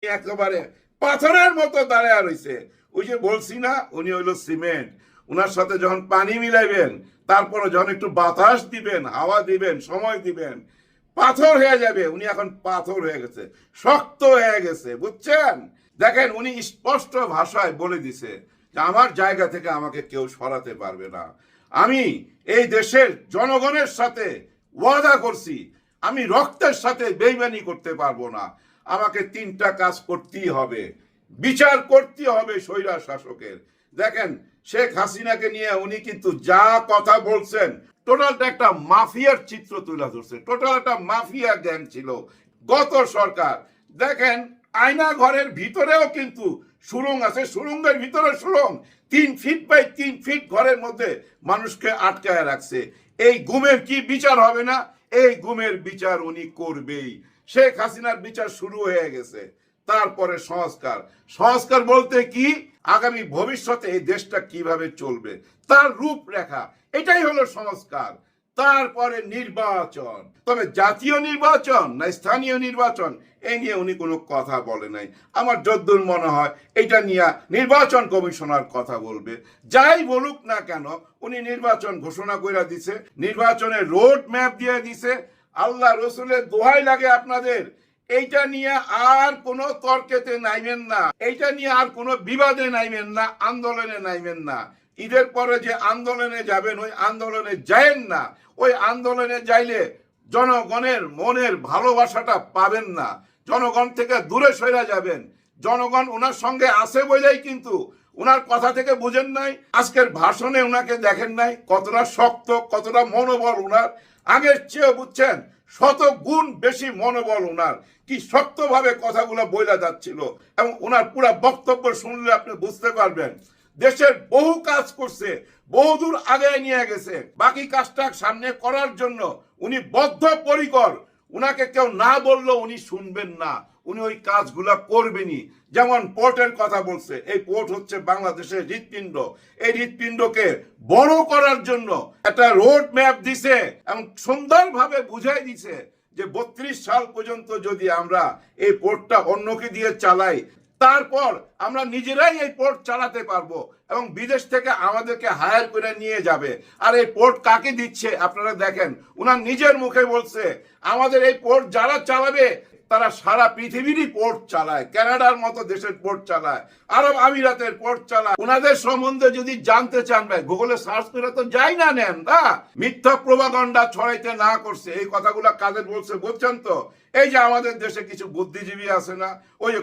একেবারে পাথরের মতো দাঁড়ায় রইছে। ওই যে বলছি না, উনি হইলো সিমেন্ট। উনার সাথে যখন পানি মিলাইবেন, তারপরে যখন একটু বাতাস দিবেন, হাওয়া দিবেন, সময় দিবেন, পাথর হয়ে যাবে। উনি এখন পাথর হয়ে গেছে, শক্ত হয়ে গেছে, বুঝছেন? দেখেন, উনি স্পষ্ট ভাষায় বলে দিছে যে আমার জায়গা থেকে আমাকে কেউ সরাতে পারবে না। আমি এই দেশের জনগণের সাথে ওয়াদা করছি, আমি রক্তের সাথে বেইমানি করতে পারবো না। আমাকে তিনটা কাজ করতেই হবে, বিচার করতে হবে স্বৈরা শাসকের। দেখেন, শেখ হাসিনাকে নিয়ে উনি কিন্তু যা কথা বলছেন, টোটালটা একটা মাফিয়ার চিত্র তুলে ধরছে। টোটাল একটা মাফিয়া গ্যাং ছিল গত সরকার। দেখেন, আয়না ঘরের ভিতরেও কিন্তু সুড়ঙ্গ আছে, সুড়ঙ্গের ভিতরে সুড়ঙ্গ, 3 ফিট বাই 3 ফিট ঘরের মধ্যে মানুষকে আটকায় রাখছে। এই গুমের কি বিচার হবে না? এই গুমের বিচার উনি করবেই। শেখ হাসিনার বিচার শুরু হয়ে গেছে। তারপরে সংস্কার। সংস্কার বলতে কি? আগামী ভবিষ্যতে এই দেশটা কিভাবে চলবে তার রূপরেখা, এটাই হলো সংস্কার। তারপরে নির্বাচন, তবে জাতীয় নির্বাচন না স্থানীয় নির্বাচন, এই নিয়ে উনি কোনো কথা বলে নাই। আমার যদ্দূর মনে হয় এটা নিয়ে নির্বাচন কমিশনার কথা বলবে। যাই বলুক না কেন, উনি নির্বাচন ঘোষণা করে দিছে, নির্বাচনের রোড ম্যাপ দিয়ে দিছে। আল্লাহ রসুলের দোহাই লাগে আপনাদের, এইটা নিয়ে আর কোনো তর্কেতে নাইবেন না, এইটা নিয়ে আর কোনো বিবাদে নাইবেন না, আন্দোলনে নাইবেন না। ঈদের পরে যে আন্দোলনে যাবেন, ওই আন্দোলনে যায়েন না। ওই আন্দোলনে যাইলে জনগণের মনের ভালোবাসাটা পাবেন না, জনগণ থেকে দূরে সরে যাবেন। জনগণ ওনার সঙ্গে আছে বলেই কিন্তু ওনার কথা থেকে বুঝেন নাই, আজকের ভাষণে ওনাকে দেখেন নাই কতটা শক্ত, কতটা মনোবল ওনার আগের চেয়ে, বুঝছেন? 100 গুণ বেশি মনোবল ওনার, কি শক্তভাবে কথাগুলো বইলা যাচ্ছিল। এবং ওনার পুরো বক্তব্য শুনলে আপনি বুঝতে পারবেন দেশের বহু কাজ করছে, বহুদূর আগে নিয়ে গেছে। বাকি কাজটা সামনে করার জন্য উনি বদ্ধপরিকর। উনাকে কেউ না বললেও উনি শুনবেন না, উনি ওই কাজগুলা করবেনই। যেমন পোর্টের কথা বলছে, এই পোর্ট হচ্ছে বাংলাদেশের হৃৎপিণ্ড। এই হৃৎপিণ্ডকে বড় করার জন্য একটা রোড ম্যাপ দিছে এবং সুন্দরভাবে বুঝাই দিছে যে 32 সাল পর্যন্ত যদি আমরা এই পোর্টটা অন্যকে দিয়ে চালাই, তারপর আমরা নিজেরাই এই পোর্ট চালাতে পারবো এবং বিদেশ থেকে আমাদেরকে হায়ার করে নিয়ে যাবে। আর এই পোর্ট কাকে দিচ্ছে আপনারা দেখেন, উনার নিজের মুখে বলছে আমাদের এই পোর্ট যারা চালাবে তারা সারা পৃথিবীরই পোর্ট চালায়, কানাডার মতো দেশের পোর্ট চালায়, আরব আমিরাতের পোর্ট চালায়। ওনাদের সম্বন্ধে যদি জানতে চান, ভাই গুগলে সার্চ করে তো যাই না নেন না, মিথ্যা প্রোপাগান্ডা ছড়াইতে না করছে। এই কথাগুলো কাদের বলছে বুঝছেন তো? এই যে আমাদের দেশে কিছু বুদ্ধিজীবী আছে না, ওই যে